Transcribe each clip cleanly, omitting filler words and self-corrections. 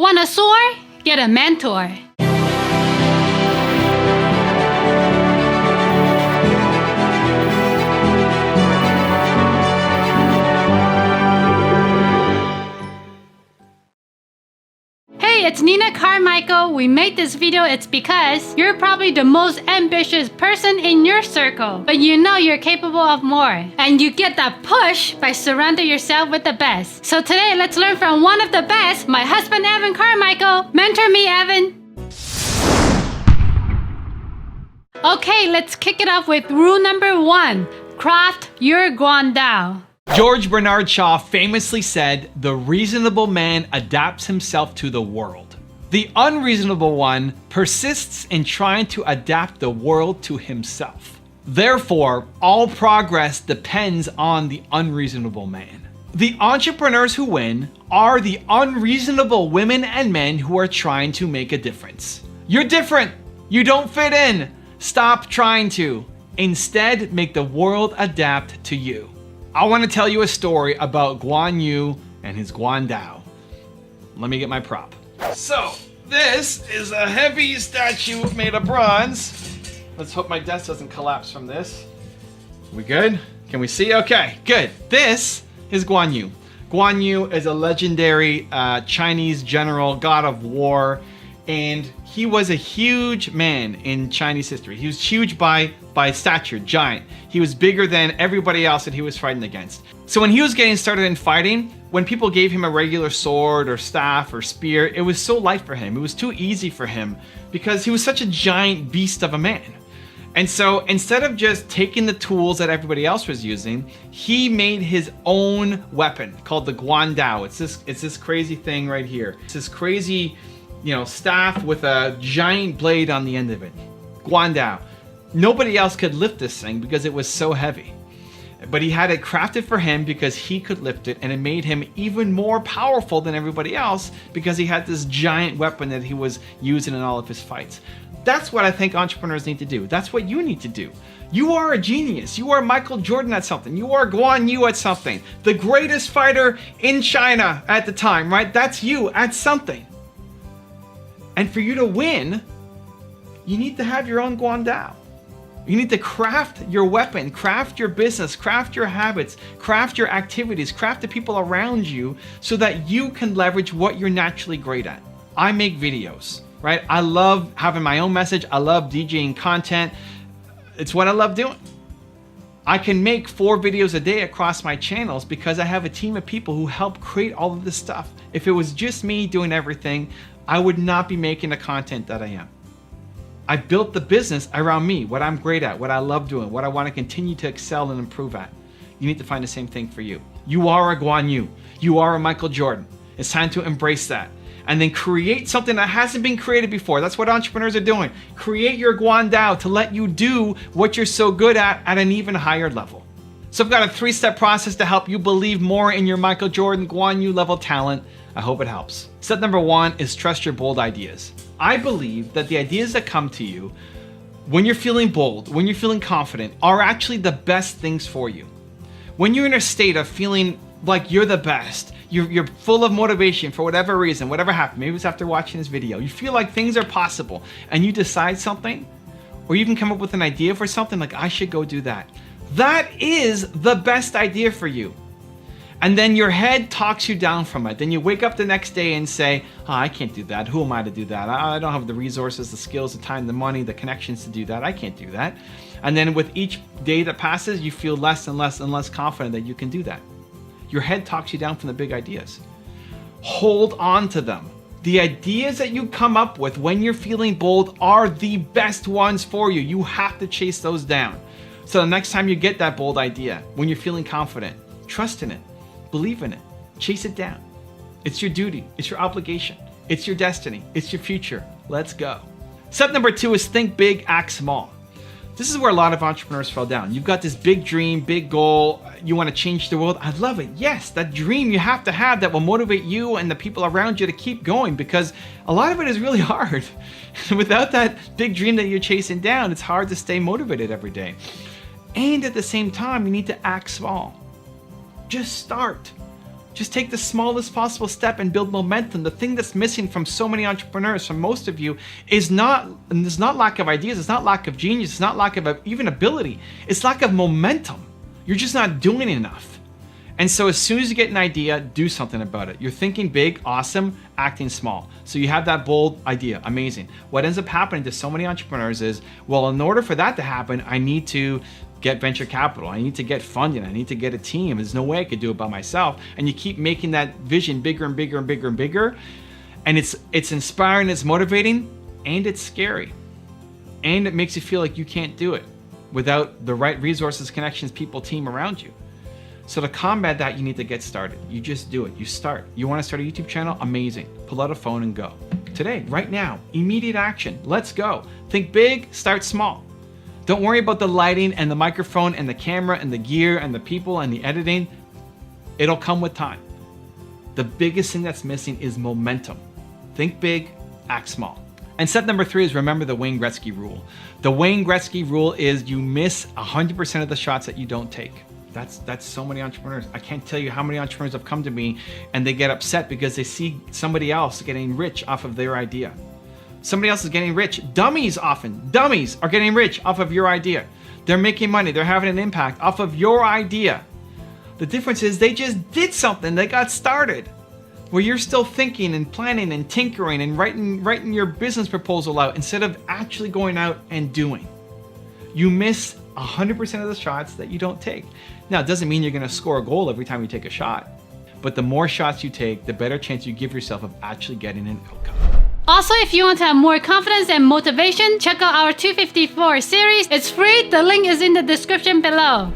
Want a soar? Get a mentor. Hey, it's Nina Carmichael. We made this video, it's because you're probably the most ambitious person in your circle, but you know you're capable of more. And you get that push by surrounding yourself with the best. So today, let's learn from one of the best, my husband, Evan Carmichael. Mentor me, Evan. Okay, let's kick it off with rule number 1. Craft your guandao. George Bernard Shaw famously said, "The reasonable man adapts himself to the world. The unreasonable one persists in trying to adapt the world to himself. Therefore, all progress depends on the unreasonable man." The entrepreneurs who win are the unreasonable women and men who are trying to make a difference. You're different. You don't fit in. Stop trying to. Instead, make the world adapt to you. I want to tell you a story about Guan Yu and his guandao. Let me get my prop. So, this is a heavy statue made of bronze. Let's hope my desk doesn't collapse from this. We good? Can we see? Okay, good. This is Guan Yu. Guan Yu is a legendary Chinese general, god of war, and he was a huge man in Chinese history. He was huge by stature, giant. He was bigger than everybody else that he was fighting against. So when he was getting started in fighting, when people gave him a regular sword or staff or spear, it was so light for him. It was too easy for him because he was such a giant beast of a man. And so instead of just taking the tools that everybody else was using, he made his own weapon called the guandao. It's this crazy thing right here. It's this crazy, staff with a giant blade on the end of it. Guandao. Nobody else could lift this thing because it was so heavy. But he had it crafted for him because he could lift it, and it made him even more powerful than everybody else because he had this giant weapon that he was using in all of his fights. That's what I think entrepreneurs need to do. That's what you need to do. You are a genius. You are Michael Jordan at something. You are Guan Yu at something. The greatest fighter in China at the time, right? That's you at something. And for you to win, you need to have your own guandao. You need to craft your weapon, craft your business, craft your habits, craft your activities, craft the people around you so that you can leverage what you're naturally great at. I make videos, right? I love having my own message. I love DJing content. It's what I love doing. I can make 4 videos a day across my channels because I have a team of people who help create all of this stuff. If it was just me doing everything, I would not be making the content that I am. I built the business around me, what I'm great at, what I love doing, what I want to continue to excel and improve at. You need to find the same thing for you. You are a Guan Yu. You are a Michael Jordan. It's time to embrace that. And then create something that hasn't been created before. That's what entrepreneurs are doing. Create your guandao to let you do what you're so good at an even higher level. So I've got a 3-step process to help you believe more in your Michael Jordan, Guan Yu level talent. I hope it helps. Step number 1 is trust your bold ideas. I believe that the ideas that come to you when you're feeling bold, when you're feeling confident, are actually the best things for you. When you're in a state of feeling like you're the best, you're full of motivation for whatever reason, whatever happened, maybe it's after watching this video, you feel like things are possible and you decide something, or you can come up with an idea for something like, I should go do that. That is the best idea for you. And then your head talks you down from it. Then you wake up the next day and say, oh, I can't do that. Who am I to do that? I don't have the resources, the skills, the time, the money, the connections to do that. I can't do that. And then with each day that passes, you feel less and less and less confident that you can do that. Your head talks you down from the big ideas. Hold on to them. The ideas that you come up with when you're feeling bold are the best ones for you. You have to chase those down. So the next time you get that bold idea, when you're feeling confident, trust in it. Believe in it. Chase it down. It's your duty. It's your obligation. It's your destiny. It's your future. Let's go. Step number 2 is think big, act small. This is where a lot of entrepreneurs fall down. You've got this big dream, big goal. You want to change the world. I love it. Yes, that dream you have to have that will motivate you and the people around you to keep going, because a lot of it is really hard. Without that big dream that you're chasing down, it's hard to stay motivated every day. And at the same time, you need to act small. Just start. Just take the smallest possible step and build momentum. The thing that's missing from so many entrepreneurs, from most of you, is not lack of ideas, it's not lack of genius, it's not lack of even ability, it's lack of momentum. You're just not doing enough. And so as soon as you get an idea, do something about it. You're thinking big, awesome, acting small. So you have that bold idea, amazing. What ends up happening to so many entrepreneurs is, well, in order for that to happen, I need to get venture capital. I need to get funding. I need to get a team. There's no way I could do it by myself. And you keep making that vision bigger and bigger and bigger and bigger. And it's inspiring, it's motivating, and it's scary. And it makes you feel like you can't do it without the right resources, connections, people, team around you. So to combat that, you need to get started. You just do it. You start. You want to start a YouTube channel? Amazing. Pull out a phone and go. Today, right now, immediate action. Let's go. Think big, start small. Don't worry about the lighting and the microphone and the camera and the gear and the people and the editing. It'll come with time. The biggest thing that's missing is momentum. Think big, act small. And step number 3 is remember the Wayne Gretzky rule. The Wayne Gretzky rule is you miss 100% of the shots that you don't take. That's so many entrepreneurs. I can't tell you how many entrepreneurs have come to me and they get upset because they see somebody else getting rich off of their idea. Somebody else is getting rich. Dummies are getting rich off of your idea. They're making money. They're having an impact off of your idea. The difference is they just did something. They got started. Where you're still thinking and planning and tinkering and writing your business proposal out instead of actually going out and doing. You miss 100% of the shots that you don't take. Now, it doesn't mean you're going to score a goal every time you take a shot, but the more shots you take, the better chance you give yourself of actually getting an outcome. Also, if you want to have more confidence and motivation, check out our 254 series. It's free. The link is in the description below.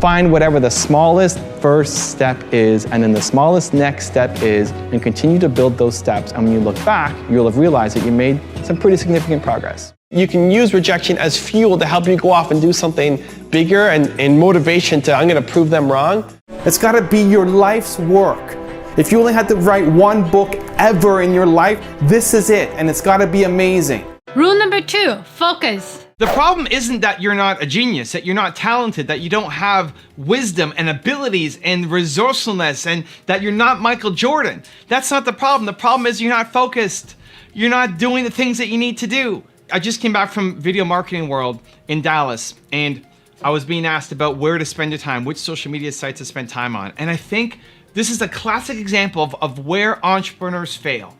Find whatever the smallest first step is, and then the smallest next step is, and continue to build those steps. And when you look back, you'll have realized that you made some pretty significant progress. You can use rejection as fuel to help you go off and do something bigger and motivation to, I'm going to prove them wrong. It's got to be your life's work. If you only had to write one book ever in your life, this is it, and it's got to be amazing. Rule number 2, focus. The problem isn't that you're not a genius, that you're not talented, that you don't have wisdom and abilities and resourcefulness, and that you're not Michael Jordan. That's not the problem. The problem is you're not focused. You're not doing the things that you need to do. I just came back from Video Marketing World in Dallas, and I was being asked about where to spend your time, which social media sites to spend time on. And I think this is a classic example of where entrepreneurs fail.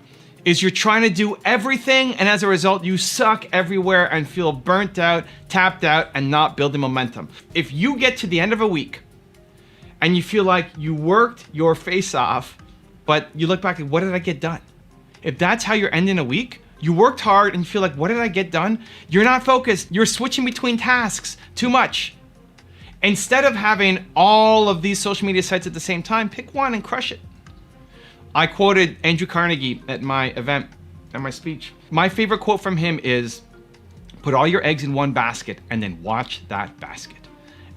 Is you're trying to do everything, and as a result, you suck everywhere and feel burnt out, tapped out, and not building momentum. If you get to the end of a week and you feel like you worked your face off, but you look back and what did I get done? If that's how you're ending a week, you worked hard and you feel like, what did I get done? You're not focused. You're switching between tasks too much. Instead of having all of these social media sites at the same time, pick one and crush it. I quoted Andrew Carnegie at my event, at my speech. My favorite quote from him is, put all your eggs in one basket and then watch that basket.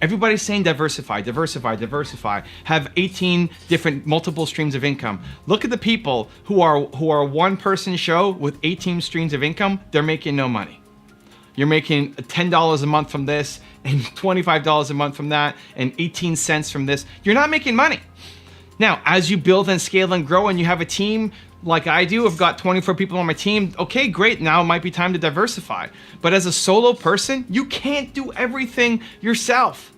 Everybody's saying diversify, diversify, diversify. Have 18 different multiple streams of income. Look at the people who are one person show with 18 streams of income. They're making no money. You're making $10 a month from this and $25 a month from that and 18 cents from this. You're not making money. Now, as you build and scale and grow and you have a team like I do, I've got 24 people on my team. Okay, great. Now it might be time to diversify. But as a solo person, you can't do everything yourself.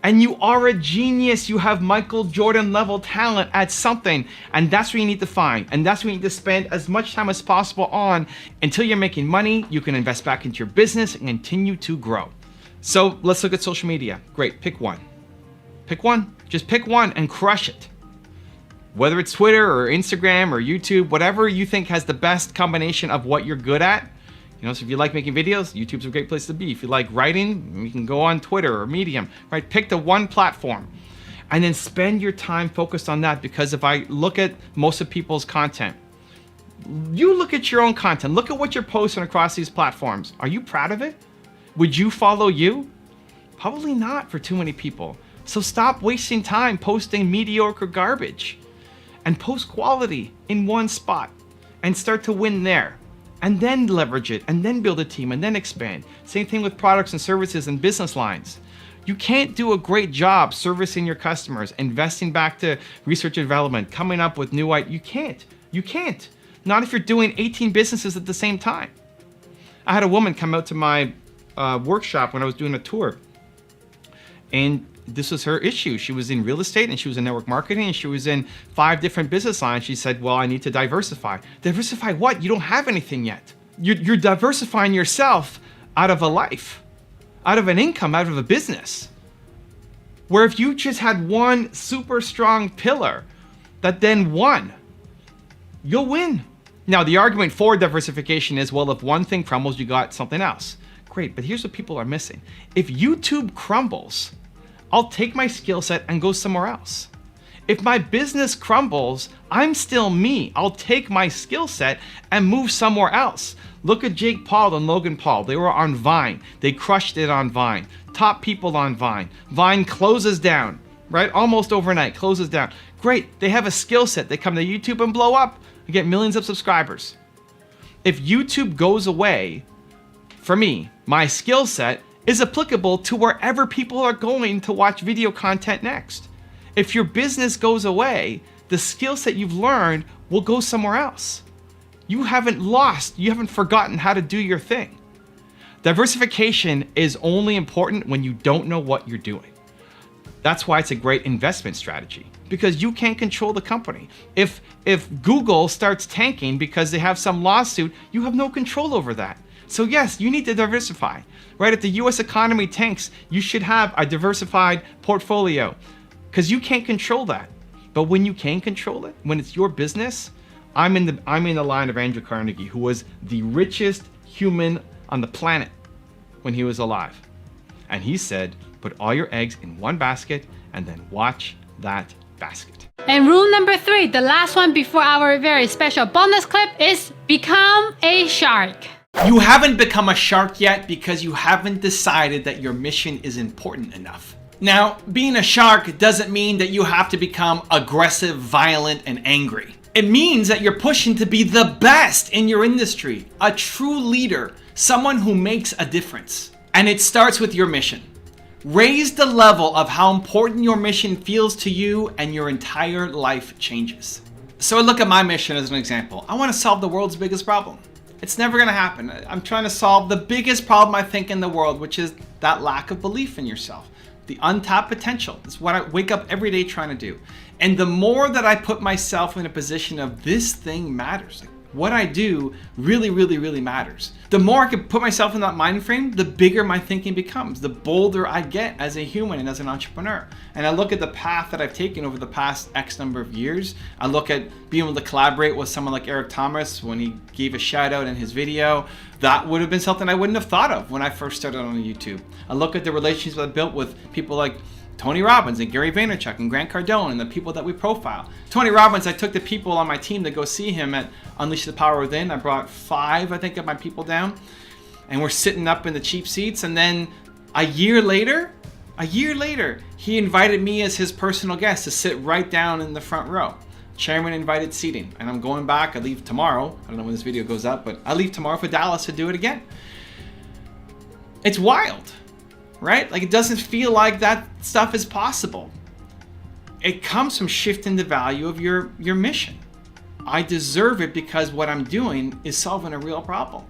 And you are a genius. You have Michael Jordan level talent at something. And that's what you need to find. And that's what you need to spend as much time as possible on until you're making money. You can invest back into your business and continue to grow. So let's look at social media. Great, pick one. Pick one. Just pick one and crush it. Whether it's Twitter or Instagram or YouTube, whatever you think has the best combination of what you're good at. You know, so if you like making videos, YouTube's a great place to be. If you like writing, you can go on Twitter or Medium, right? Pick the one platform and then spend your time focused on that, because if I look at most of people's content, you look at your own content, look at what you're posting across these platforms. Are you proud of it? Would you follow you? Probably not for too many people. So stop wasting time posting mediocre garbage and post quality in one spot and start to win there. And then leverage it, and then build a team, and then expand. Same thing with products and services and business lines. You can't do a great job servicing your customers, investing back to research and development, coming up with new ideas. You can't. Not if you're doing 18 businesses at the same time. I had a woman come out to my workshop when I was doing a tour, and this was her issue. She was in real estate and she was in network marketing and she was in 5 different business lines. She said, well, I need to diversify. Diversify what? You don't have anything yet. You're diversifying yourself out of a life, out of an income, out of a business. Where if you just had one super strong pillar that then won, you'll win. Now, the argument for diversification is, well, if one thing crumbles, you got something else. Great, but here's what people are missing. If YouTube crumbles, I'll take my skill set and go somewhere else. If my business crumbles, I'm still me. I'll take my skill set and move somewhere else. Look at Jake Paul and Logan Paul. They were on Vine. They crushed it on Vine. Top people on Vine. Vine closes down, right? Almost overnight, closes down. Great, they have a skill set. They come to YouTube and blow up and get millions of subscribers. If YouTube goes away, for me, my skill set is applicable to wherever people are going to watch video content next. If your business goes away, the skill set you've learned will go somewhere else. You haven't lost, you haven't forgotten how to do your thing. Diversification is only important when you don't know what you're doing. That's why it's a great investment strategy, because you can't control the company. If Google starts tanking because they have some lawsuit, you have no control over that. So yes, you need to diversify, right? If the US economy tanks, you should have a diversified portfolio because you can't control that. But when you can control it, when it's your business, I'm in the line of Andrew Carnegie, who was the richest human on the planet when he was alive. And he said, put all your eggs in one basket and then watch that basket. And rule number 3, the last one before our very special bonus clip, is become a shark. You haven't become a shark yet because you haven't decided that your mission is important enough. Now, being a shark doesn't mean that you have to become aggressive, violent, and angry. It means that you're pushing to be the best in your industry, a true leader, someone who makes a difference. And it starts with your mission. Raise the level of how important your mission feels to you and your entire life changes. So I look at my mission as an example. I want to solve the world's biggest problem. It's never going to happen. I'm trying to solve the biggest problem I think in the world, which is that lack of belief in yourself. The untapped potential. That's what I wake up every day trying to do. And the more that I put myself in a position of this thing matters, like what I do really, really, really matters. The more I can put myself in that mind frame, the bigger my thinking becomes, the bolder I get as a human and as an entrepreneur. And I look at the path that I've taken over the past X number of years. I look at being able to collaborate with someone like Eric Thomas when he gave a shout out in his video. That would have been something I wouldn't have thought of when I first started on YouTube. I look at the relationships I built with people like Tony Robbins and Gary Vaynerchuk and Grant Cardone and the people that we profile. Tony Robbins, I took the people on my team to go see him at Unleash the Power Within. I brought 5, I think, of my people down, and we're sitting up in the cheap seats. And then a year later, he invited me as his personal guest to sit right down in the front row. Chairman invited seating. And I'm going back. I leave tomorrow. I don't know when this video goes up, but I leave tomorrow for Dallas to do it again. It's wild, right? Like, it doesn't feel like that stuff is possible. It comes from shifting the value of your mission. I deserve it because what I'm doing is solving a real problem.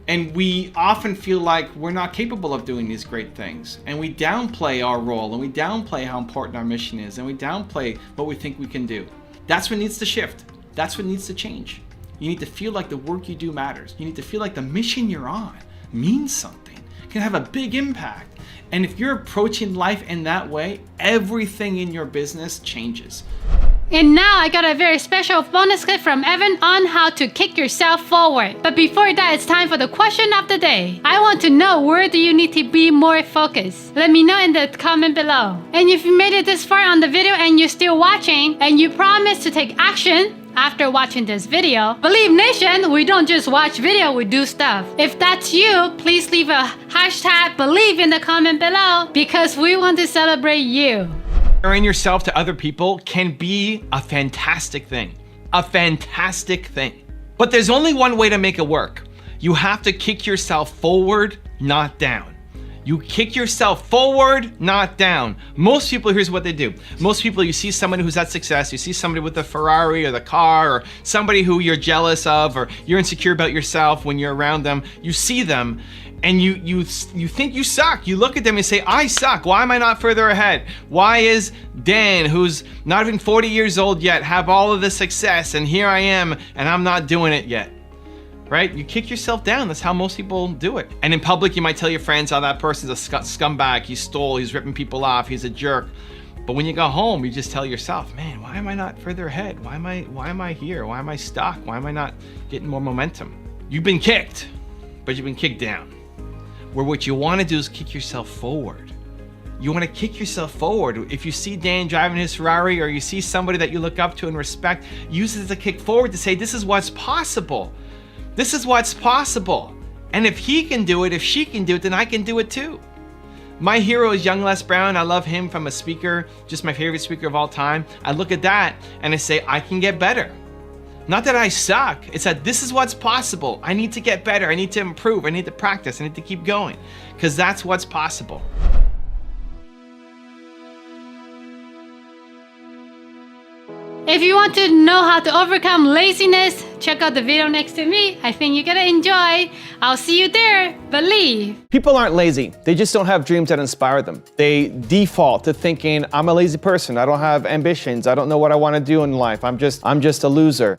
And we often feel like we're not capable of doing these great things. And we downplay our role, and we downplay how important our mission is, and we downplay what we think we can do. That's what needs to shift. That's what needs to change. You need to feel like the work you do matters. You need to feel like the mission you're on means something, can have a big impact. And if you're approaching life in that way, everything in your business changes. And now I got a very special bonus clip from Evan on how to kick yourself forward. But before that, it's time for the question of the day. I want to know, where do you need to be more focused? Let me know in the comment below. And if you made it this far on the video and you're still watching, and you promise to take action after watching this video, Believe Nation, we don't just watch video, we do stuff. If that's you, please leave a hashtag Believe in the comment below, because we want to celebrate you. Comparing yourself to other people can be a fantastic thing. A fantastic thing. But there's only one way to make it work. You have to kick yourself forward, not down. You kick yourself forward, not down. Most people, here's what they do. Most people, you see somebody who's had success, you see somebody with the Ferrari or the car, or somebody who you're jealous of, or you're insecure about yourself when you're around them. You see them and you think you suck. You look at them and say, I suck. Why am I not further ahead? Why is Dan, who's not even 40 years old yet, have all of the success, and here I am and I'm not doing it yet? Right? You kick yourself down. That's how most people do it. And in public, you might tell your friends how that person's a scumbag. He stole, he's ripping people off, he's a jerk. But when you go home, you just tell yourself, man, why am I not further ahead? Why am I here? Why am I stuck? Why am I not getting more momentum? You've been kicked, but you've been kicked down. Where what you want to do is kick yourself forward. You want to kick yourself forward. If you see Dan driving his Ferrari, or you see somebody that you look up to and respect, use it as a kick forward to say, this is what's possible. This is what's possible. And if he can do it, if she can do it, then I can do it too. My hero is young Les Brown. I love him from a speaker, just my favorite speaker of all time. I look at that and I say, I can get better. Not that I suck, it's that this is what's possible. I need to get better, I need to improve, I need to practice, I need to keep going, because that's what's possible. If you want to know how to overcome laziness, check out the video next to me. I think you're gonna enjoy. I'll see you there. Believe. People aren't lazy. They just don't have dreams that inspire them. They default to thinking, I'm a lazy person. I don't have ambitions. I don't know what I want to do in life. I'm just a loser.